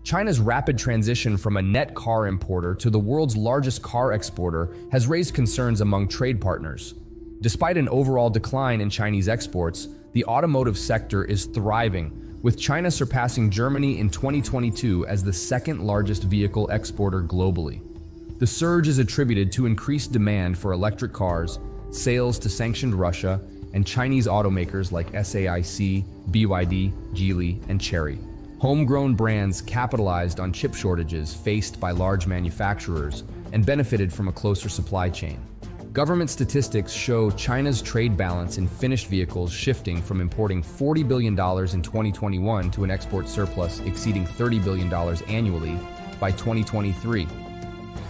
China's rapid transition from a net car importer to the world's largest car exporter has raised concerns among trade partners. Despite an overall decline in Chinese exports, the automotive sector is thriving, with China surpassing Germany in 2022 as the second largest vehicle exporter globally. The surge is attributed to increased demand for electric cars, sales to sanctioned Russia, and Chinese automakers like SAIC, BYD, Geely, and Chery. Homegrown brands capitalized on chip shortages faced by large manufacturers and benefited from a closer supply chain. Government statistics show China's trade balance in finished vehicles shifting from importing $40 billion in 2021 to an export surplus exceeding $30 billion annually by 2023.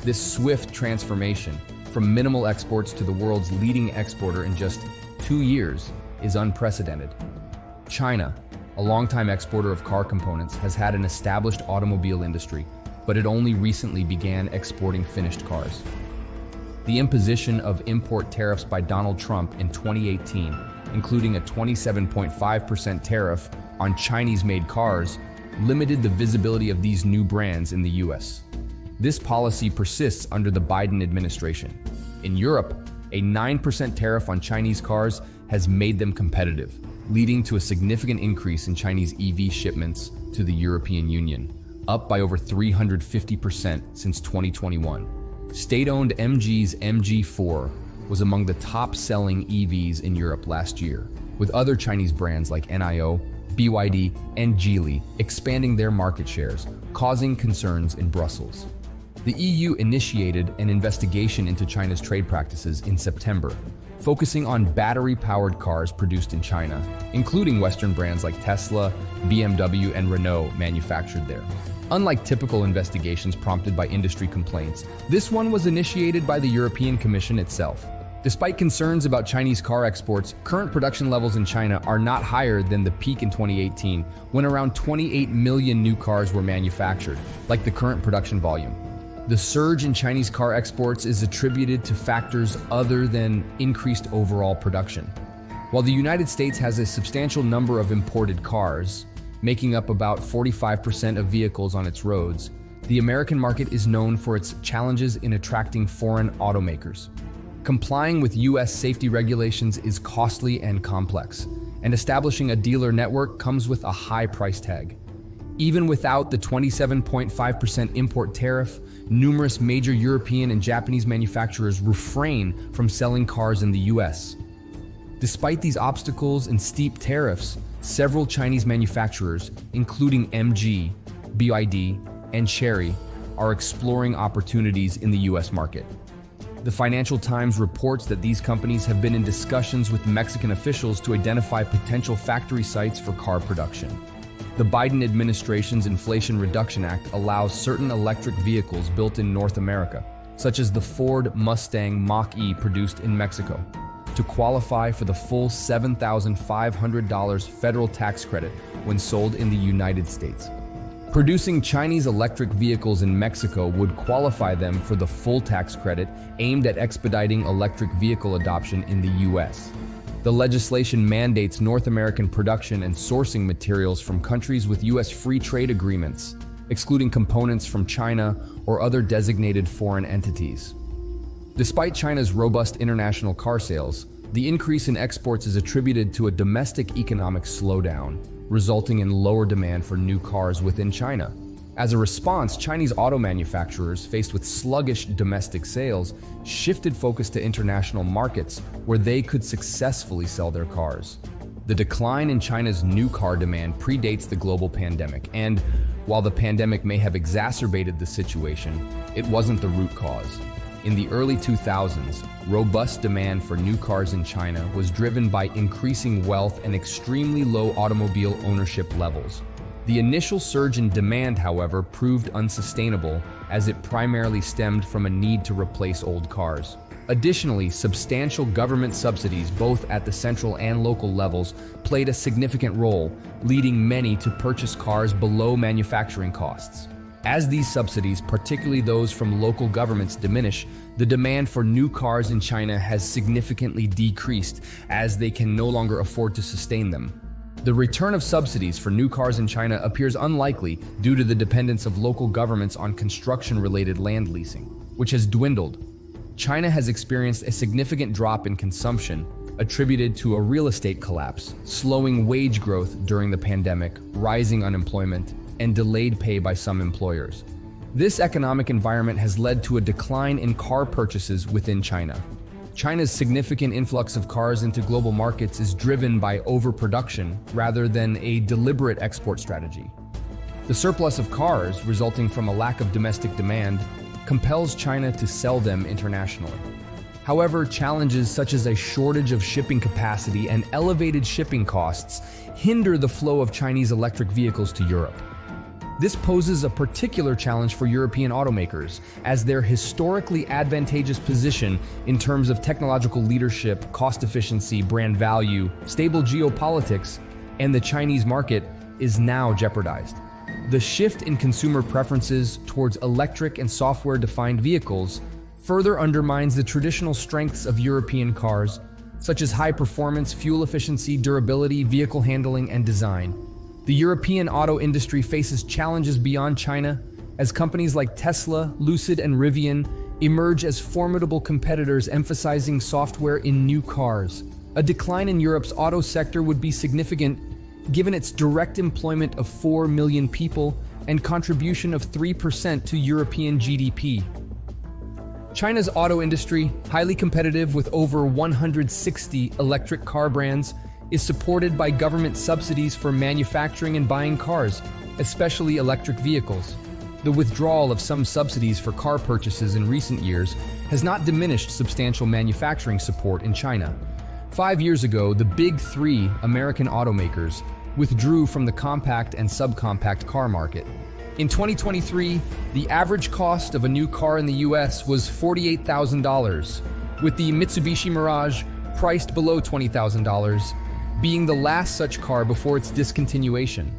This swift transformation from minimal exports to the world's leading exporter in just 2 years is unprecedented. China, a longtime exporter of car components, has had an established automobile industry, but it only recently began exporting finished cars. The imposition of import tariffs by Donald Trump in 2018, including a 27.5% tariff on Chinese-made cars, limited the visibility of these new brands in the US. This policy persists under the Biden administration. In Europe, a 9% tariff on Chinese cars has made them competitive, leading to a significant increase in Chinese EV shipments to the European Union, up by over 350% since 2021. State-owned MG's MG4 was among the top-selling EVs in Europe last year, with other Chinese brands like NIO, BYD, and Geely expanding their market shares, causing concerns in Brussels. The EU initiated an investigation into China's trade practices in September, focusing on battery-powered cars produced in China, including Western brands like Tesla, BMW, and Renault manufactured there. Unlike typical investigations prompted by industry complaints, this one was initiated by the European Commission itself. Despite concerns about Chinese car exports, current production levels in China are not higher than the peak in 2018, when around 28 million new cars were manufactured, like the current production volume. The surge in Chinese car exports is attributed to factors other than increased overall production. While the United States has a substantial number of imported cars, making up about 45% of vehicles on its roads, the American market is known for its challenges in attracting foreign automakers. Complying with US safety regulations is costly and complex, and establishing a dealer network comes with a high price tag. Even without the 27.5% import tariff, numerous major European and Japanese manufacturers refrain from selling cars in the US. Despite these obstacles and steep tariffs, several Chinese manufacturers, including MG, BYD, and Chery, are exploring opportunities in the US market. The Financial Times reports that these companies have been in discussions with Mexican officials to identify potential factory sites for car production. The Biden administration's Inflation Reduction Act allows certain electric vehicles built in North America, such as the Ford Mustang Mach-E produced in Mexico, to qualify for the full $7,500 federal tax credit when sold in the United States. Producing Chinese electric vehicles in Mexico would qualify them for the full tax credit aimed at expediting electric vehicle adoption in the US. The legislation mandates North American production and sourcing materials from countries with US free trade agreements, excluding components from China or other designated foreign entities. Despite China's robust international car sales, the increase in exports is attributed to a domestic economic slowdown, resulting in lower demand for new cars within China. As a response, Chinese auto manufacturers, faced with sluggish domestic sales, shifted focus to international markets where they could successfully sell their cars. The decline in China's new car demand predates the global pandemic, and while the pandemic may have exacerbated the situation, it wasn't the root cause. In the early 2000s, robust demand for new cars in China was driven by increasing wealth and extremely low automobile ownership levels. The initial surge in demand, however, proved unsustainable, as it primarily stemmed from a need to replace old cars. Additionally, substantial government subsidies, both at the central and local levels, played a significant role, leading many to purchase cars below manufacturing costs. As these subsidies, particularly those from local governments, diminish, the demand for new cars in China has significantly decreased, as they can no longer afford to sustain them. The return of subsidies for new cars in China appears unlikely due to the dependence of local governments on construction-related land leasing, which has dwindled. China has experienced a significant drop in consumption attributed to a real estate collapse, slowing wage growth during the pandemic, rising unemployment, and delayed pay by some employers. This economic environment has led to a decline in car purchases within China. China's significant influx of cars into global markets is driven by overproduction rather than a deliberate export strategy. The surplus of cars, resulting from a lack of domestic demand, compels China to sell them internationally. However, challenges such as a shortage of shipping capacity and elevated shipping costs hinder the flow of Chinese electric vehicles to Europe. This poses a particular challenge for European automakers, as their historically advantageous position in terms of technological leadership, cost efficiency, brand value, stable geopolitics, and the Chinese market is now jeopardized. The shift in consumer preferences towards electric and software-defined vehicles further undermines the traditional strengths of European cars, such as high performance, fuel efficiency, durability, vehicle handling, and design. The European auto industry faces challenges beyond China, as companies like Tesla, Lucid, and Rivian emerge as formidable competitors emphasizing software in new cars. A decline in Europe's auto sector would be significant, given its direct employment of 4 million people and contribution of 3% to European GDP. China's auto industry, highly competitive with over 160 electric car brands, is supported by government subsidies for manufacturing and buying cars, especially electric vehicles. The withdrawal of some subsidies for car purchases in recent years has not diminished substantial manufacturing support in China. 5 years ago, the big three American automakers withdrew from the compact and subcompact car market. In 2023, the average cost of a new car in the US was $48,000, with the Mitsubishi Mirage priced below $20,000, being the last such car before its discontinuation.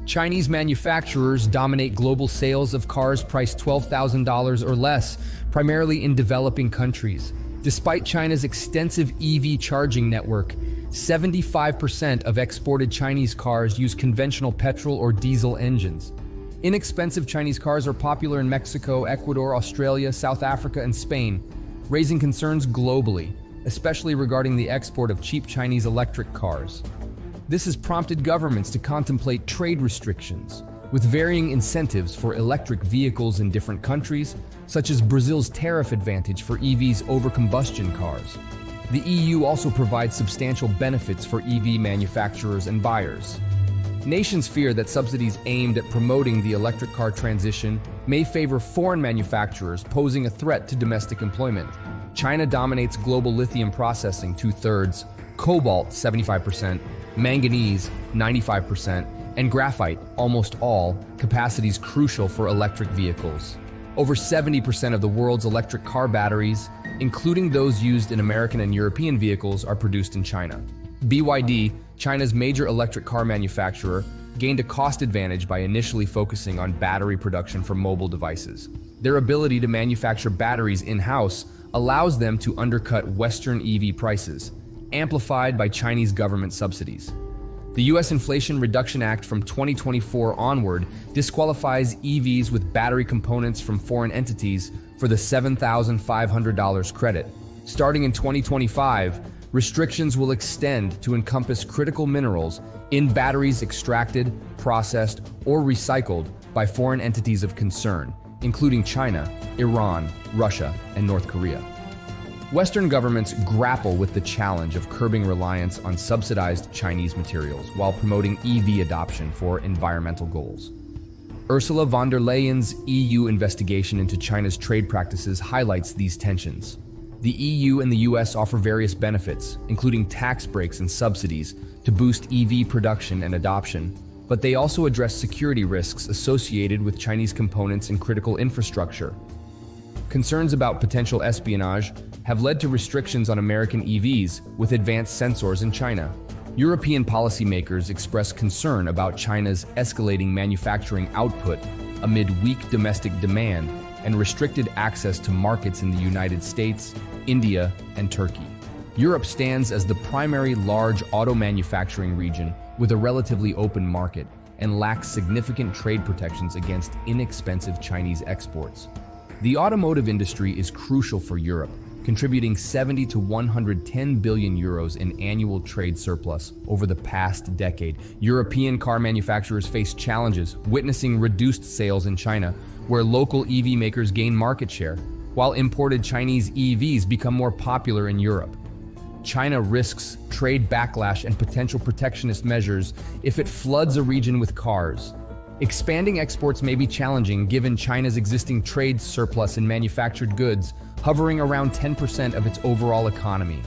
Chinese manufacturers dominate global sales of cars priced $12,000 or less, primarily in developing countries. Despite China's extensive EV charging network, 75% of exported Chinese cars use conventional petrol or diesel engines. Inexpensive Chinese cars are popular in Mexico, Ecuador, Australia, South Africa, and Spain, raising concerns globally, especially regarding the export of cheap Chinese electric cars. This has prompted governments to contemplate trade restrictions, with varying incentives for electric vehicles in different countries, such as Brazil's tariff advantage for EVs over combustion cars. The EU also provides substantial benefits for EV manufacturers and buyers. Nations fear that subsidies aimed at promoting the electric car transition may favor foreign manufacturers, posing a threat to domestic employment. China dominates global lithium processing 2/3, cobalt 75%, manganese 95%, and graphite almost all, capacities crucial for electric vehicles. Over 70% of the world's electric car batteries, including those used in American and European vehicles, are produced in China. BYD, China's major electric car manufacturer, gained a cost advantage by initially focusing on battery production for mobile devices. Their ability to manufacture batteries in-house allows them to undercut Western EV prices, amplified by Chinese government subsidies. The U.S. Inflation Reduction Act from 2024 onward disqualifies EVs with battery components from foreign entities for the $7,500 credit. Starting in 2025, restrictions will extend to encompass critical minerals in batteries extracted, processed, or recycled by foreign entities of concern, including China, Iran, Russia, and North Korea. Western governments grapple with the challenge of curbing reliance on subsidized Chinese materials while promoting EV adoption for environmental goals. Ursula von der Leyen's EU investigation into China's trade practices highlights these tensions. The EU and the US offer various benefits, including tax breaks and subsidies, to boost EV production and adoption, but they also address security risks associated with Chinese components and critical infrastructure. Concerns about potential espionage have led to restrictions on American EVs with advanced sensors in China. European policymakers express concern about China's escalating manufacturing output amid weak domestic demand and restricted access to markets in the United States, India, and Turkey. Europe stands as the primary large auto manufacturing region, with a relatively open market and lacks significant trade protections against inexpensive Chinese exports. The automotive industry is crucial for Europe, contributing 70 to 110 billion euros in annual trade surplus over the past decade. European car manufacturers face challenges, witnessing reduced sales in China, where local EV makers gain market share, while imported Chinese EVs become more popular in Europe. China risks trade backlash and potential protectionist measures if it floods a region with cars. Expanding exports may be challenging given China's existing trade surplus in manufactured goods, hovering around 10% of its overall economy.